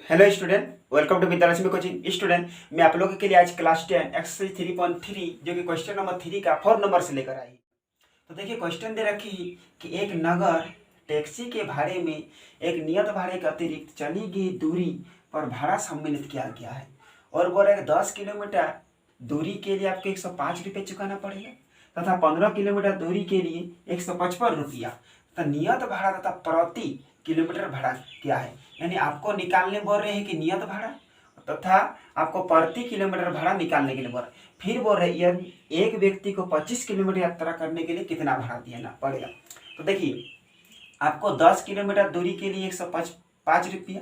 Hello student, welcome to Vidyalakshmi coaching. Student, मैं आप लोगों के लिए आज क्लास 10 एक्सरसाइज 3.3 जो कि क्वेश्चन नंबर 3 का 4 नंबर से लेकर आई। तो देखिए क्वेश्चन दे रखी है कि एक नगर टैक्सी के भाड़े में एक नियत भाड़े के अतिरिक्त चली गई दूरी पर भाड़ा सम्मिलित किया गया है और बोल रहे 10 किलोमीटर दूरी के लिए आपको 105 रुपये चुकाना पड़ेगा तथा 15 किलोमीटर दूरी के लिए 155 रुपया तथा नियत भाड़ा तथा प्रति किलोमीटर भाड़ा क्या है। यानी आपको निकालने बोल रहे हैं कि नियत भाड़ा तथा आपको प्रति किलोमीटर भाड़ा निकालने के लिए बोल रहे हैं। फिर बोल रहे हैं एक व्यक्ति को 25 किलोमीटर यात्रा करने के लिए कितना भाड़ा देना पड़ेगा। तो देखिए आपको 10 किलोमीटर दूरी के लिए 105 रुपया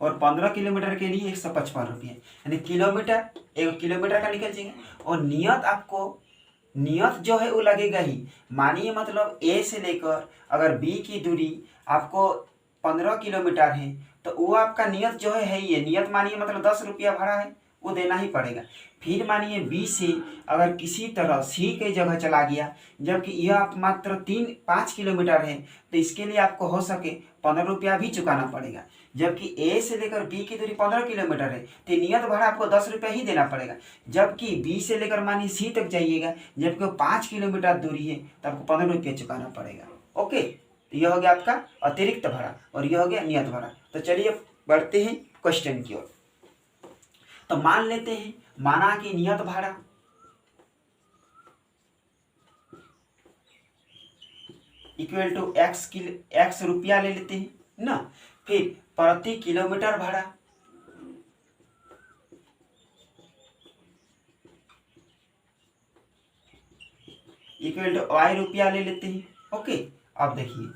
और 15 किलोमीटर के लिए 155 रुपये, यानी किलोमीटर एक किलोमीटर का निकल जाएगा। और नियत आपको नियत जो है वो लगेगा ही। मानिए मतलब ए से लेकर अगर बी की दूरी आपको 15 किलोमीटर है तो वो आपका नियत जो है ही है। नियत मानिए मतलब 10 रुपया भाड़ा है, वो देना ही पड़ेगा। फिर मानिए बी से अगर किसी तरह सी के जगह चला गया जबकि यह आप मात्र 5 किलोमीटर है तो इसके लिए आपको हो सके 15 रुपया भी चुकाना पड़ेगा। जबकि ए से लेकर बी की दूरी 15 किलोमीटर है तो नियत भाड़ा आपको 10 रुपया ही देना पड़ेगा। जबकि बी से लेकर मानिए सी तक जाइएगा जबकि वो 5 किलोमीटर दूरी है तो आपको 15 रुपया चुकाना पड़ेगा। ओके, तो यह हो गया आपका अतिरिक्त भाड़ा और यह हो गया नियत भाड़ा। तो चलिए बढ़ते हैं क्वेश्चन की ओर। तो मान लेते हैं, माना कि नियत भाड़ा इक्वल टू एक्स रुपया ले लेते हैं ना। फिर प्रति किलोमीटर भाड़ा इक्वल टू वाई रुपया ले लेते हैं। ओके, अब देखिए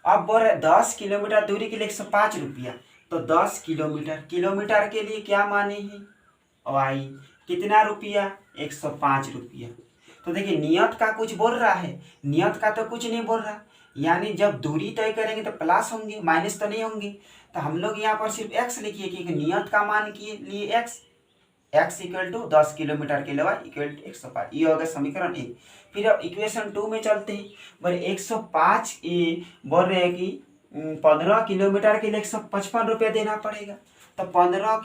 अब बोल रहे 10 किलोमीटर दूरी के लिए 105 रुपया। तो 10 किलोमीटर के लिए क्या माने हैं वाई कितना रुपया 105 रुपया। तो देखिए नियत का कुछ बोल रहा है, नियत का तो कुछ नहीं बोल रहा। यानी जब दूरी तय करेंगे तो प्लस होंगे, माइनस तो नहीं होंगे। तो हम लोग यहाँ पर सिर्फ एक्स लिखिए कि नियत का मान के लिए एक्स इक्वल टू 10 किलोमीटर के लिए वाई इक्वल टू 105। ये होगा समीकरण 1। फिर अब इक्वेशन 2 में चलते हैं। बोले 105 बोल रहे हैं कि 15 किलोमीटर के लिए 155 रुपया देना पड़ेगा। तो 15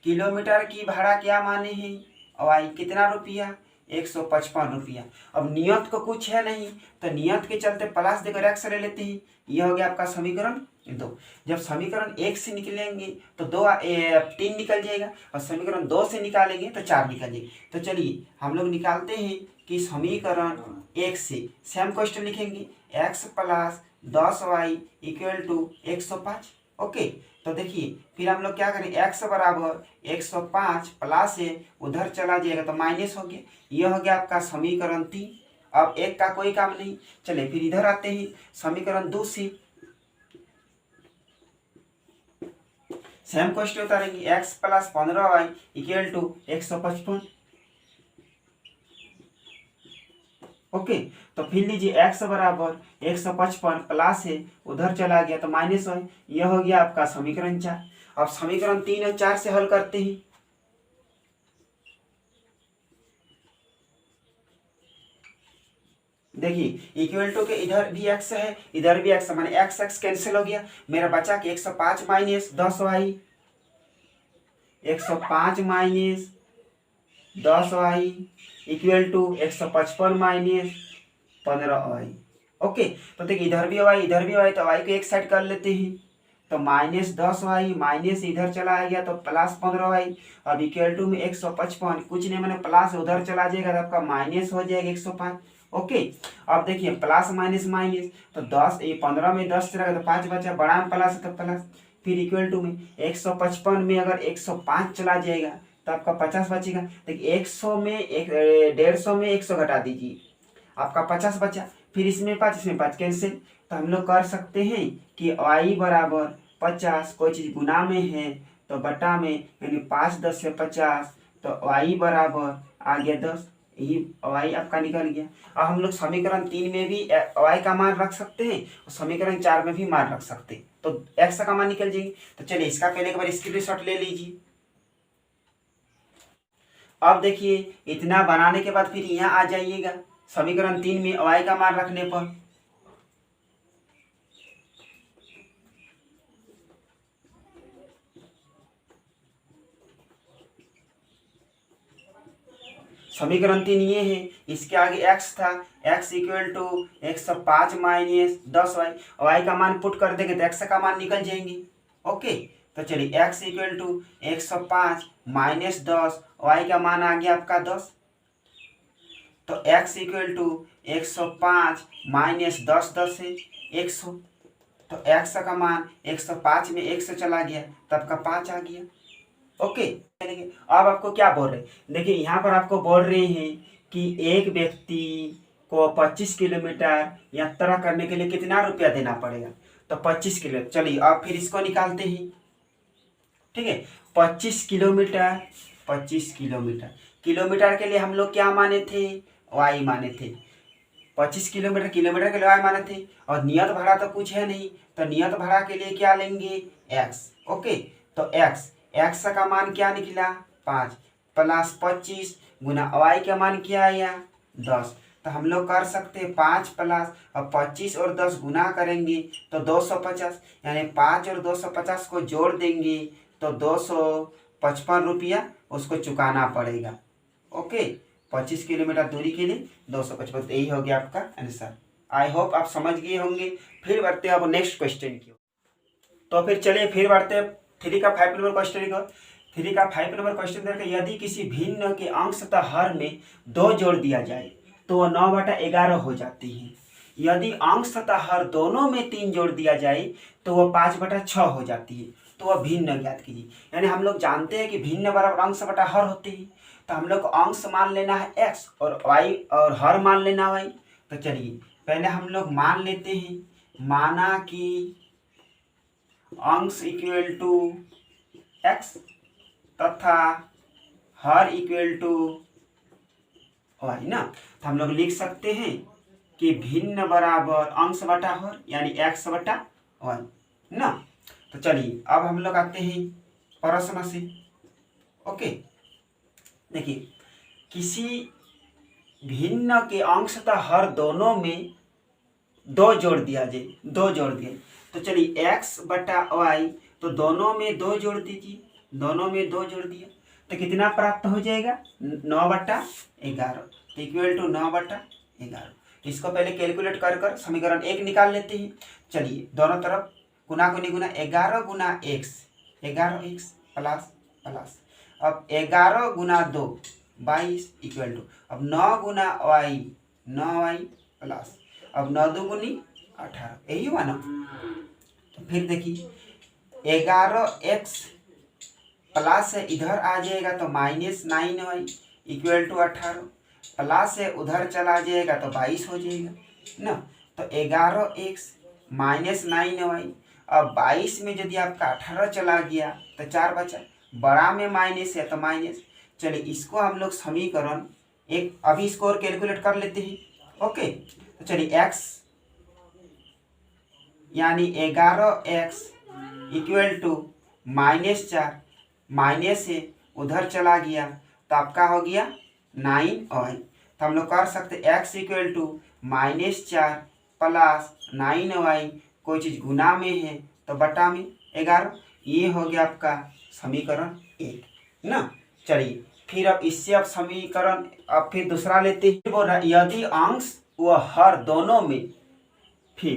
किलोमीटर की भाड़ा क्या माने हैं वाई कितना रुपया 155 रुपया। अब नियत को कुछ है नहीं तो नियत के चलते प्लस देकर एक्स ले लेते हैं। यह हो गया आपका समीकरण 2। जब समीकरण 1 से निकलेंगे तो 3 निकल जाएगा और समीकरण 2 से निकालेंगे तो 4 निकल जाएगा। तो चलिए हम लोग निकालते हैं कि समीकरण 1 से सेम क्वेश्चन लिखेंगे x plus 10y equal to 105। Okay, तो देखिए फिर हम लोग क्या करें x बराबर 105 प्लस है उधर चला जाएगा तो माइनस हो गया। यह हो गया आपका समीकरण 3। अब एक का कोई काम नहीं, चले फिर इधर आते हैं समीकरण 2 से सेम क्वेश्चन उतारेंगे x plus 15y equal to 155। Okay, तो फिर लीजिए x बराबर 155 प्लस है उधर चला गया तो माइनस है। यह हो गया आपका समीकरण 4। अब समीकरण 3 और 4 से हल करते हैं। देखिए इक्वल टू के इधर भी x है इधर भी x, माने x कैंसिल हो गया। मेरा बचा कि 105 minus 10y 105 minus 10y equal to 155 minus 15y। Okay, तो देखिए इधर भी y इधर भी y तो y को एक साइड कर लेते हैं। तो माइनस 10y माइनस इधर चला गया तो प्लस 15y। अब इक्वल टू में 155 कुछ नहीं मैंने प्लस उधर चला जाएगा तो आपका माइनस हो जाएगा 105। ओके, अब देखिए प्लस माइनस माइनस तो 10 ये 15 में 10 चला गया तो 5 बचा, बड़ा में प्लस तो प्लस। फिर इक्वल टू में 155 में अगर 105 चला जाएगा तो आपका 50 बचेगा। देखिए 100 में 150 में 100 घटा दीजिए आपका 50 बचा। फिर इसमें 5 इसमें 5 कैंसिल। तो हम लोग कर सकते हैं कि y बराबर 50 कोई चीज़ गुना में है तो बटा में, यानी 5 10 से 50 तो y बराबर आ गया 10। यही y आपका निकल गया। अब हम लोग समीकरण 3 में भी y का मान रख सकते हैं और समीकरण 4 में भी मान रख सकते हैं तो x का मान निकल जाएगी। तो चलिए इसका पहले एक बार स्क्रीनशॉट ले लीजिए। अब देखिए इतना बनाने के बाद फिर यहाँ आ जाइएगा समीकरण 3 में y का मान रखने पर समीकरण 3 ये है, इसके आगे x था, x equal to 105 minus 10y, y का मान पुट कर देंगे तो x का मान निकल जाएंगे। ओके, तो चलिए x equal to 105 minus 10, y का मान आ गया आपका 10, तो x इक्वल टू 105 माइनस 10, 10 से 100, तो x का मान 105 में 100 चला गया, तब का 5 आ गया। ओके, अब आपको क्या बोल रहे हैं, देखिए यहाँ पर आपको बोल रहे हैं कि एक व्यक्ति को 25 किलोमीटर यात्रा करने के लिए कितना रुपया देना पड़ेगा, तो 25 किलो। चलिए अब फिर इसको निकालते हैं। ठीक है, 25 किलोमीटर, 25 किलोमीटर, किलोमीटर के लिए हम लोग क्या माने थे, y माने थे। 25 किलोमीटर, किलोमीटर के लिए y माने थे, और नियत भाड़ा तो कुछ है नहीं, तो नियत भाड़ा के लिए क्या लेंगे, x। ओके, तो x का मान क्या निकला 5 प्लस 25 गुना y का मान क्या आया 10, तो हम लोग कर सकते हैं 5 प्लस और 25 और 10 गुना करेंगे तो 250, यानी 5 और 250 को जोड़ देंगे तो 255 रुपया उसको चुकाना पड़ेगा। ओके, 25 किलोमीटर दूरी के लिए 255, तो यही हो गया आपका आंसर। आई होप आप समझ गए होंगे। फिर बढ़ते हैं अब नेक्स्ट क्वेश्चन की। तो फिर चलिए फिर बढ़ते हैं 3 का 5 नंबर क्वेश्चन को। 3 का 5 नंबर क्वेश्चन देखिए, यदि किसी भिन्न के अंश तथा हर में 2 जोड़ दिया जाए तो वह 9/11 हो जाती है। यदि अंश तथा हर दोनों में 3 जोड़ दिया जाए तो वह 5/6 हो जाती है। तो वह भिन्न ज्ञात कीजिए। यानी हम लोग जानते हैं कि भिन्न बराबर अंश बटा हर होते हैं, तो हम लोग को अंश मान लेना है x और y और हर मान लेना y। तो चलिए पहले हम लोग मान लेते हैं, माना कि अंश इक्वल टू x तथा हर इक्वल टू y ना, तो हम लोग लिख सकते हैं कि भिन्न बराबर अंश बटा हर यानी x बटा y ना। तो चलिए अब हम लोग आते हैं प्रश्न से। ओके, देखिए किसी भिन्न के अंश तथा हर दोनों में 2 जोड़ दिया जाए, 2 जोड़ दिए, तो चलिए x बटा y, तो दोनों में 2 जोड़ दीजिए, दोनों में 2 जोड़ दिया तो कितना प्राप्त हो जाएगा 9/11, तो इक्वल टू 9/11। इसको पहले कैलकुलेट कर कर समीकरण 1 निकाल लेते हैं। चलिए दोनों तरफ गुना गुनी गुना 11 गुना x, 11x प्लस प्लस, अब 11 गुना 2 22 इक्वल टू, अब 9 गुना y 9y प्लस, अब 9 दूनी 18, यही हुआ ना। तो फिर देखिए 11x प्लस है इधर आ जाएगा तो -9y इक्वल टू 18, प्लस है उधर चला जाएगा तो 22 हो जाएगा ना। तो 11x -9y, अब 22 में यदि आपका 18 चला गया तो 4 बचा, बड़ा में माइनस है तो माइनस। चलिए इसको हम लोग समीकरण 1 अभी इसको और कैलकुलेट कर लेते हैं। ओके, तो चलिए x यानी 11x इक्वल टू -4, माइनस से उधर चला गया तो आपका हो गया 9y। तो हम लोग कर सकते x equal to -4 plus 9y, कोई चीज़ गुना में है तो बटा में 11, ये हो गया आपका समीकरण 1 ना। चलिए फिर अब इससे अब समीकरण अब फिर दूसरा लेते हैं। बोल रहा है यदि अंश व हर दोनों में, फिर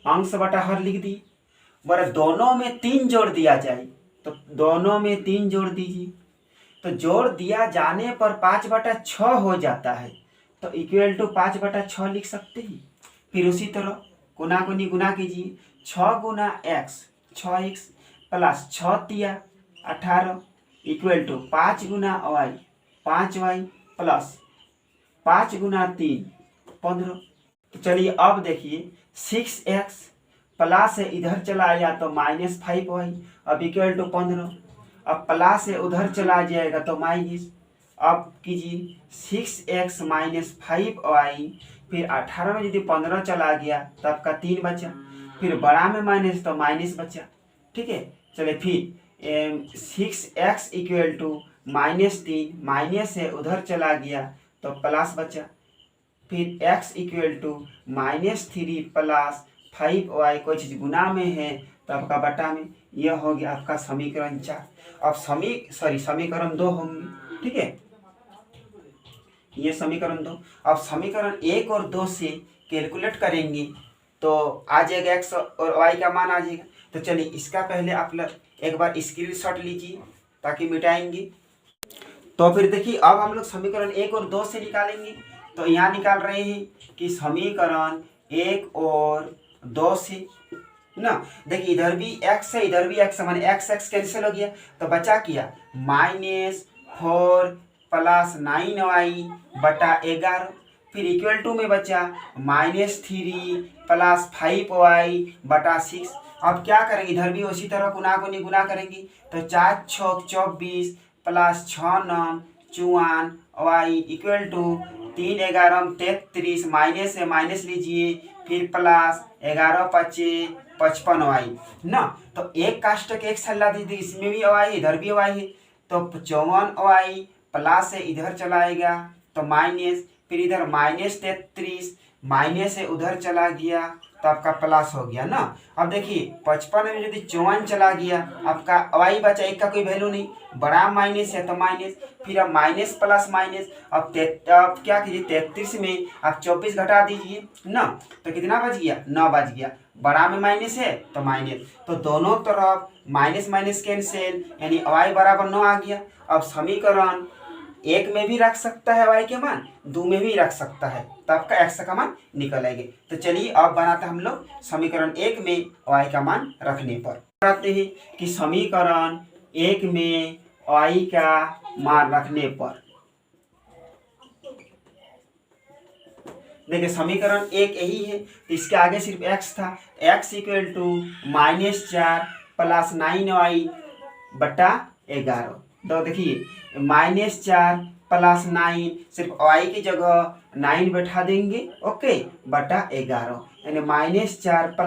अंश बटा हर लिख दी, बोला दोनों में 3 जोड़ दिया जाए तो दोनों में 3 जोड़ दीजिए, तो जोड़ दिया जाने पर 5/6 हो जाता है, तो इक्वल टू 5/6 लिख सकते हैं। फिर उसी तरह गुना गुनी गुना कीजिए, 6 गुना x 6x प्लस 6 तिया 18 इक्वल टू 5 गुना y 5y प्लस 5 गुना 3 15। तो चलिए अब देखिए 6x प्लस है इधर चला आया तो -5y, अब इक्वल टू 15, अब प्लस है उधर चला जाएगा तो माइनस, अब कीजिए 6x -5y, फिर 18 में यदि 15 चला गया तो आपका 3 बचा, फिर बड़ा में माइनस तो माइनस बचा। ठीक है, चलिए फिर 6x इक्वल टू -3, माइनस है उधर चला गया तो प्लस बचा, फिर x equal to -3 plus 5y, कोई चीज़ गुना में है तो आपका बटा में, यह हो गया आपका समीकरण 4। अब समीकरण 2 होंगे। ठीक है, ये समीकरण 2। अब समीकरण 1 और 2 से कैलकुलेट करेंगे तो आ जाएगा x और y का मान आ जाएगा। तो चलिए इसका पहले आप एक बार स्क्रीनशॉट लीजिए ताकि मिटाएंगे। तो फिर देखिए अब हम लोग समीकरण 1 और 2 से निकालेंगे। तो यहाँ निकाल रहे हैं कि समीकरण 1 और 2 से ना, देखिए इधर भी x है इधर भी x है, माने x x कैंसिल हो गया तो बचा क्या -4 + 9y बटा 11, फिर इक्वल टू में बचा -3 + 5y बटा 6। अब क्या करेंगे, इधर भी उसी तरह गुना गुना करेंगे। तो 4 × 6 = 24 + 6 × 9 = 54 y इक्वल टू 3 × 11 = 33, माइनस है माइनस लीजिए, फिर प्लस 11 × 5 = 55y ना। तो एक काष्टक एक सल्ला दीजिए, इसमें भी y है इधर भी y है, तो 54y प्लस है इधर चला आएगा तो माइनस, फिर इधर -33 माइनस है उधर चला गया तो आपका प्लस हो गया ना। अब देखिए 55 में यदि 54 चला गया आपका y बचा, एक का कोई वैल्यू नहीं, बड़ा माइनस है तो माइनस, फिर अब माइनस प्लस माइनस, अब क्या कीजिए 33 में आप 24 घटा दीजिए ना, तो कितना बच गया 9 बच गया, बड़ा में माइनस है तो माइनस, तो दोनों तरफ माइनस माइनस कैंसिल यानी y बराबर 9 आ गया। अब समीकरण 1 में भी रख सकता है y के मान, 2 में भी रख सकता है, तो आपका x का मान निकल आएगा। तो चलिए अब बनाते हैं हम लोग समीकरण 1 में y का मान रखने पर। बनाते हैं कि समीकरण 1 में y का मान रखने पर, देखिए समीकरण 1 यही है तो इसके आगे सिर्फ x था, x = -4 + 9y बटा 11। तो देखिए -4 + 9 सिर्फ y की जगह 9 बैठा देंगे, ओके, बटा 11 यानी -4 +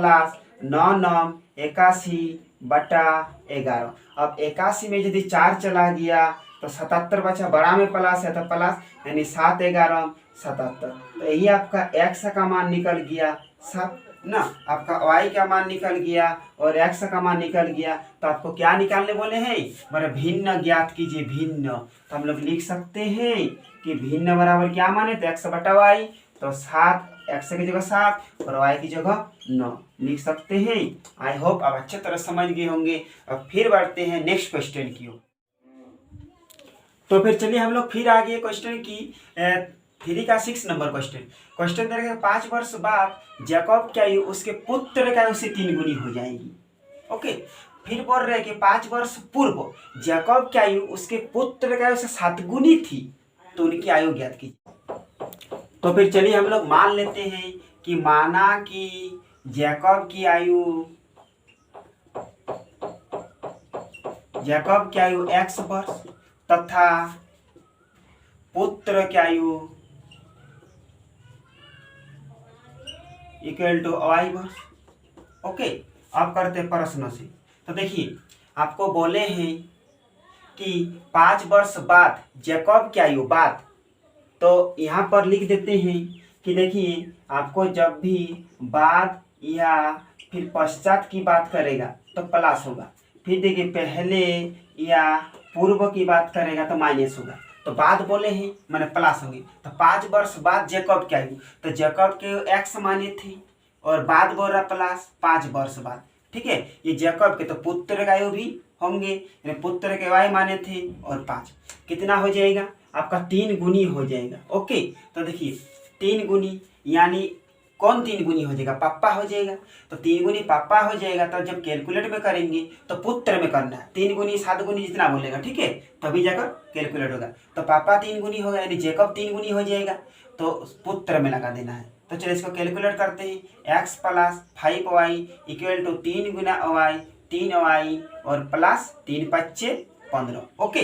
9 × 9 = 81 बटा 11। अब 81 में यदि 4 चला गया तो 77 बचा, बड़ा में प्लस है तो प्लस यानी 7 × 11 = 77। तो यही आपका x का मान निकल गया 7 ना, आपका y का मान निकल गया और x का मान निकल गया। तो आपको क्या निकालने बोले हैं, मेरा भिन्न ज्ञात कीजिए, भिन्न। तो हम लोग लिख सकते हैं कि भिन्न बराबर क्या माने तो x बटा y, तो 7 x की जगह 7 और y की जगह 9 लिख सकते हैं। आई होप आप अच्छे तरह समझ गए होंगे। अब फिर बढ़ते हैं नेक्स्ट क्वेश्चन की ओर। तो फिर चलिए हम लोग फिर आगे क्वेश्चन की 3 का 6 नंबर क्वेश्चन दे रखे 5 वर्ष बाद जैकब की आयु उसके पुत्र की आयु से 3 गुनी हो जाएगी, ओके। फिर बोल रहे कि 5 वर्ष पूर्व जैकब की आयु उसके पुत्र की आयु से 7 गुनी थी, तो उनकी आयु ज्ञात कीजिए। तो फिर चलिए हम लोग मान लेते हैं कि माना कि जैकब की आयु x वर्ष तथा पुत्र की आयु = y वर्ष, ओके। अब करते प्रश्न से। तो देखिए आपको बोले हैं कि 5 वर्ष बाद जैकब की आयु बाद, तो यहाँ पर लिख देते हैं कि देखिए आपको जब भी बाद या फिर पश्चात की बात करेगा तो प्लस होगा, फिर देखिए पहले या पूर्व की बात करेगा तो माइनस होगा। तो बाद बोले हैं मैंने प्लस होंगे। तो 5 वर्ष बाद जैकब की आयु, तो जैकब के x माने थी और बाद बोल रहा प्लस 5 वर्ष बाद, ठीक है। ये जैकब के तो पुत्र का आयु भी होंगे, यानी पुत्र के y माने थे और 5 कितना हो जाएगा आपका 3 गुनी हो जाएगा, ओके। तो देखिए 3 गुनी यानी कौन 3 गुनी हो जाएगा, पापा हो जाएगा। तो 3 गुनी पापा हो जाएगा, तो जब कैलकुलेट में करेंगे तो पुत्र में करना है, 3 गुनी 7 गुनी जितना बोलेगा, ठीक है, तभी जाकर कैलकुलेट होगा। तो पापा 3 गुनी होगा यानी जैकब 3 गुनी हो जाएगा, तो पुत्र में लगा देना है। तो चलिए इसको कैलकुलेट करते हैं। x + 5y = 3 गुना y 3y और प्लस 3 × 5 = 15, ओके।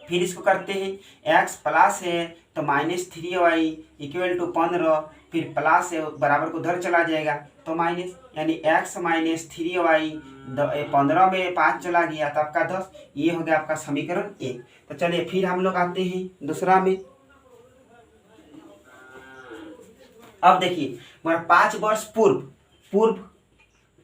फिर इसको करते हैं, x प्लस है तो -3y = 15, फिर प्लस है बराबर को उधर चला जाएगा तो माइनस, यानी x - 3y 15 में 5 चला गया तो आपका 10। ये हो गया आपका समीकरण 1। तो चलिए फिर हम लोग आते हैं दूसरा में। अब देखिए 5 वर्ष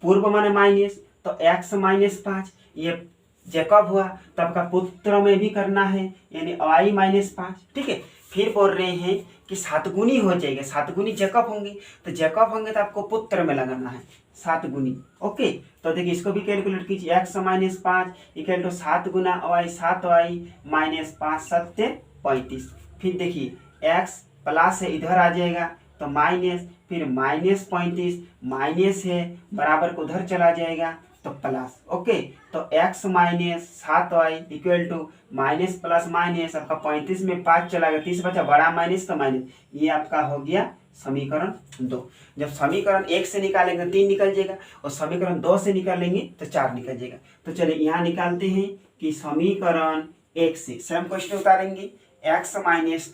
पूर्व माने माइनस, तो x - 5 ये जैकब हुआ, तो आपका पुत्र में भी करना है यानी y - 5, ठीक है। फिर बोल रहे हैं कि 7 गुनी हो जाएगा, 7 गुनी जैकब होंगे, तो जैकब होंगे तो आपको पुत्र में लगाना है 7 गुनी। ओके, तो देखिए इसको भी कैलकुलेट कीजिए, x माइनस 5 इक्वल टू 7 गुना y, 7y माइनस 5 7 35। फिर देखिए x प्लस है इधर आ जाएगा तो माइनस, फिर माइनस 35 माइनस है बराबर को उधर चला जाएगा तो प्लस। ओके, तो x minus 7y equal to minus plus minus, आपका 35 में 5 चला गया, 30 बचा, बड़ा माइनस तो माइनस, ये आपका हो गया समीकरण 2। जब समीकरण 1 से निकालेंगे तो 3 निकल जाएगा, और समीकरण 2 से निकालेंगे तो 4 निकल जाएगा। तो चलिए यहाँ निकालते हैं कि समीकरण 1 से सेम क्वेश्चन उतारेंगे, x minus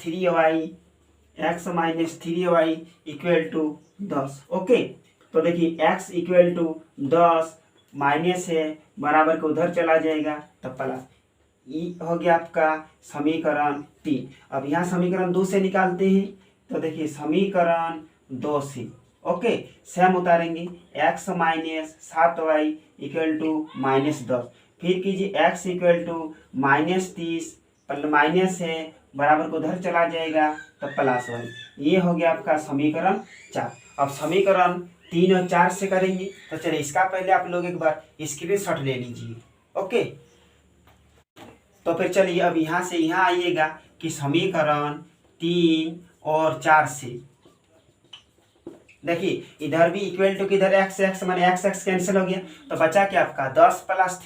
3y equal to 10। Okay, तो देखिए x इक्वल टू 10 माइनस है बराबर को उधर चला जाएगा तो प्लस, ये हो गया आपका समीकरण 3। अब यहाँ समीकरण 2 से निकालते हैं, तो देखिए समीकरण 2 से ओके सेम उतारेंगे, x minus 7y equal to minus 10। फिर कीजिए x equal to minus 30 minus है बराबर को उधर चला जाएगा तो प्लस 1, ये हो गया आपका समीकरण 4। अब समीकरण 3 और 4 से करेंगे, तो चलिए इसका पहले आप लोग एक बार स्क्रीनशॉट ले लीजिए। ओके, तो फिर चलिए अब यहाँ से यहाँ आइएगा कि समीकरण 3 और 4 से देखिए इधर भी इक्वल टू किधर x माने x कैंसिल हो गया, तो बचा क्या आपका 10 plus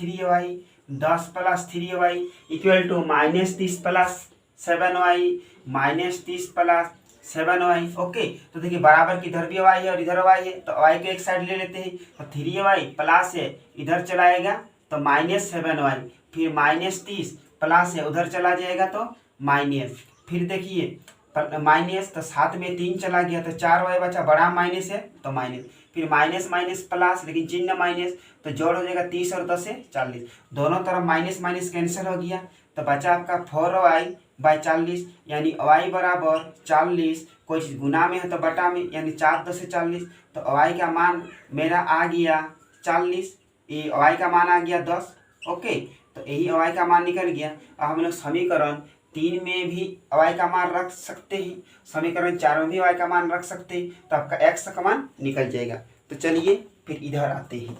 3y equal to minus 30 plus 7y minus 30 plus 7y। Okay, तो देखिए बराबर की इधर भी y है और इधर y है, तो y को एक साइड ले लेते हैं, तो 3y प्लस है इधर चलाएगा तो माइनस 7y, फिर माइनस 30 प्लस है उधर चला जाएगा तो माइनस, फिर देखिए माइनस तो 7 में 3 चला गया तो 4y बचा, बड़ा माइनस है तो माइनस, फिर माइनस माइनस प्लस, लेकिन चिन्ह माइनस तो जोड़ हो जाएगा 30 और 10 है 40, दोनों तरफ माइनस माइनस कैंसिल हो गया, तो बचा आपका 4y बाई 40, यानी y बराबर 40, कोई चीज़ गुना में है तो बटा में, यानी 4 10 से 40, तो y का मान मेरा आ गया 40, ये y का मान आ गया 10। ओके, तो यही y का मान निकल गया। अब हम लोग समीकरण 3 में भी y का मान रख सकते हैं, समीकरण 4 में भी y का मान रख सकते हैं, तो आपका x का मान निकल जाएगा। तो चलिए फिर इधर आते हैं,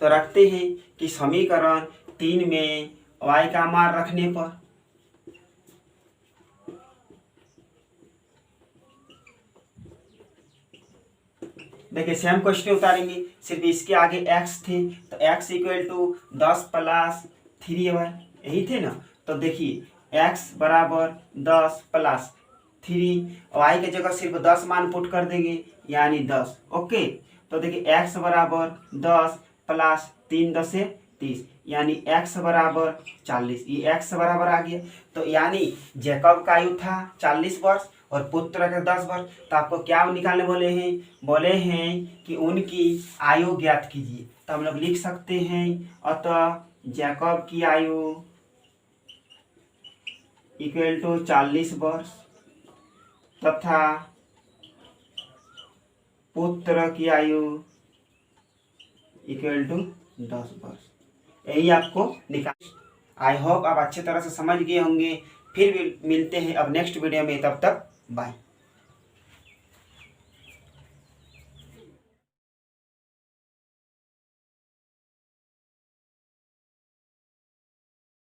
तो रखते हैं कि समीकरण 3 में y का मान रखने पर देखिए सेम क्वेश्चन उतारेंगे, सिर्फ इसके आगे x थे, तो x equal to 10 plus 3y यही थे ना, तो देखिए x बराबर 10 प्लस 3y के जगह सिर्फ 10 मान पुट कर देंगे यानी 10। ओके, तो देखिए x बराबर 10 प्लस 3 10 से 30, यानी x बराबर 40, ये x बराबर आ गया। तो यानी जैकब का आयु था 40 वर्ष और पुत्र का 10 वर्ष, तो आपको क्या निकालने बोले हैं कि उनकी आयु ज्ञात कीजिए। तो हम लोग लिख सकते हैं, अतः जैकब की आयु इक्वल टू 40 वर्ष तथा पुत्र की आयु इक्वल टू 10 वर्ष, यही आपको निकाल। आई होप आप अच्छे तरह से समझ गए होंगे। फिर भी मिलते हैं अब नेक्स्ट वीडियो में, तब तक बाय।